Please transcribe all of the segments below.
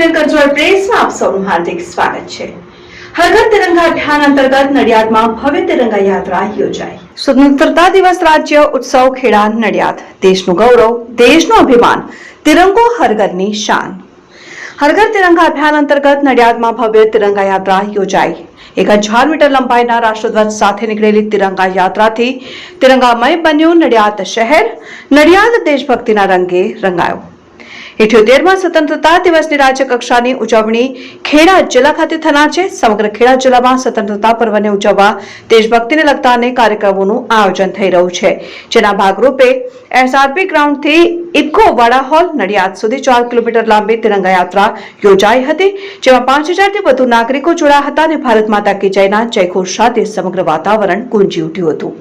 Channel control પ્રેસમાં આપ સૌનું હાર્દિક સ્વાગત છે। હર ઘર તિરંગા અભિયાન અંતર્ગત નડિયાદમાં ભવ્ય તિરંગા યાત્રા યોજાઈ। સ્વતંત્રતા દિવસ રાજ્ય ઉત્સવ ખેડા નડિયાદ, દેશનું ગૌરવ, દેશનું અભિમાન, તિરંગો હર ઘરની શાન। હર ઘર તિરંગા અભિયાન અંતર્ગત નડિયાદમાં ભવ્ય તિરંગા યાત્રા યોજાઈ। 1000 મીટર લંબાઈના રાષ્ટ્રધ્વજ સાથે નીકળેલી તિરંગા યાત્રાથી તિરંગામય બન્યું નડિયાદ શહેર। નડિયાદ દેશભક્તિના રંગે રંગાયો। 78મા સ્વતંત્રતા દિવસની રાજ્ય કક્ષાની ઉજવણી ખેડા જિલ્લા ખાતે થનાર છે। સમગ્ર ખેડા જિલ્લામાં સ્વતંત્રતા પર્વને ઉજવવા દેશભક્તિને લગતા અનેક કાર્યક્રમોનું આયોજન થઈ રહ્યું છે, જેના ભાગરૂપે એસઆરપી ગ્રાઉન્ડથી ઇફકો વાડા હોલ નડિયાદ સુધી 4 કિલોમીટર લાંબી તિરંગા યાત્રા યોજાઈ હતી, જેમાં 5000થી વધુ નાગરિકો જોડાયા હતા અને ભારત માતા કી જયના જયઘોષ સાથે સમગ્ર વાતાવરણ ગુંજી ઉઠ્યું હતું।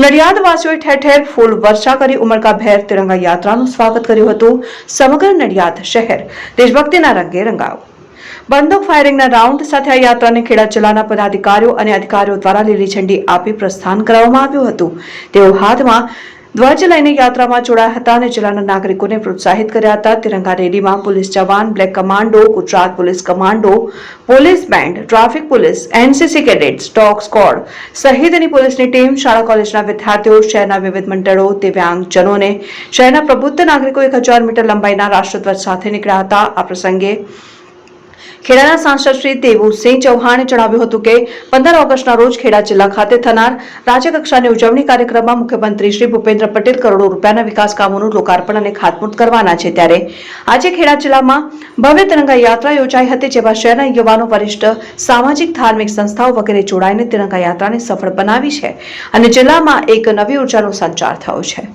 નડિયાદવાસીઓએ ઠેર ઠેર ફૂલ વર્ષા કરી ઉમળકાભેર તિરંગા યાત્રાનું સ્વાગત કર્યું હતું। સમગ્ર નડિયાદ શહેર દેશભક્તિના રંગે રંગાયો। બંદૂક ફાયરિંગના રાઉન્ડ સાથે આ યાત્રાને ખેડા જિલ્લાના પદાધિકારીઓ અને અધિકારીઓ દ્વારા લીલી ઝંડી આપી પ્રસ્થાન કરવામાં આવ્યું હતું। તેઓ હાથમાં ધ્વજ લઈને યાત્રામાં જોડાયા હતા અને જિલ્લાના નાગરિકોને પ્રોત્સાહિત કર્યા હતા। તિરંગા રેલીમાં પોલીસ જવાન, black commando, Gujarat police commando, police band, traffic police, NCC cadets, dog squad સહિતની પોલીસની ટીમ, શાળા કોલેજના વિદ્યાર્થીઓ, શહેરના વિવિધ મંડળો, દિવ્યાંગજનોને શહેરના પ્રબુદ્ધ નાગરિકો 1000 મીટર લંબાઈના રાષ્ટ્રધ્વજ સાથે નીકળ્યા હતા। આ પ્રસંગે ખેડાના સાંસદ શ્રી દેવુસિંહ ચૌહાણે જણાવ્યું હતું કે 15 ઓગસ્ટના રોજ ખેડા જિલ્લા ખાતે થનાર રાજ્યકક્ષાની ઉજવણી કાર્યક્રમમાં મુખ્યમંત્રી શ્રી ભૂપેન્દ્ર પટેલ કરોડો રૂપિયાના વિકાસ કામોનું લોકાર્પણ અને ખાતમુહૂર્ત કરવાના છે, ત્યારે આજે ખેડા જિલ્લામાં ભવ્ય તિરંગા યાત્રા યોજાઈ હતી, જેમાં શહેરના યુવાનો, વરિષ્ઠ સામાજિક ધાર્મિક સંસ્થાઓ વગેરે જોડાઈને તિરંગા યાત્રાને સફળ બનાવી છે અને જિલ્લામાં એક નવી ઉર્જાનો સંચાર થયો છે।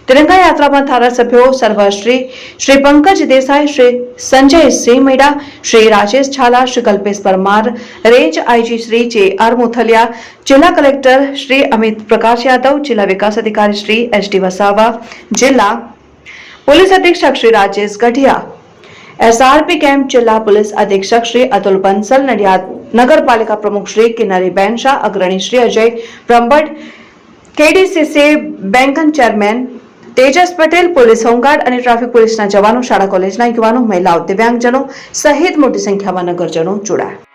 તિરંગા યાત્રામાં ધારાસભ્યો સર્વશ્રી શ્રી પંકજ દેસાઈ, શ્રી સંજયસિંહ મેડા, શ્રી રાજેશ ઝાલા, શ્રી કલ્પેશ પરમાર, રેન્જ આઈજી શ્રી જે.આર. મોથલિયા, જિલ્લા કલેક્ટર શ્રી અમિત પ્રકાશ યાદવ, જિલ્લા વિકાસ અધિકારી શ્રી એસ.ડી. વસાવા, જિલ્લા પોલીસ અધિક્ષક શ્રી રાજેશ ગઢિયા, એસઆરપી કેમ્પ જિલ્લા પોલીસ અધિક્ષક શ્રી અતુલ બંસલ, નડિયાદ નગરપાલિકા પ્રમુખ શ્રી કિન્નરીબેન શાહ, અગ્રણી શ્રી અજય બ્રહ્મભટ્ટ, કેડીસીસી બેંકન chairman Tejas Patel, police home guard અને ટ્રાફિક પોલીસના જવાનો, શાળા કોલેજના યુવાનો, મહિલાઓ, દિવ્યાંગજનો સહિત મોટી સંખ્યામાં નગરજનો જોડાયા।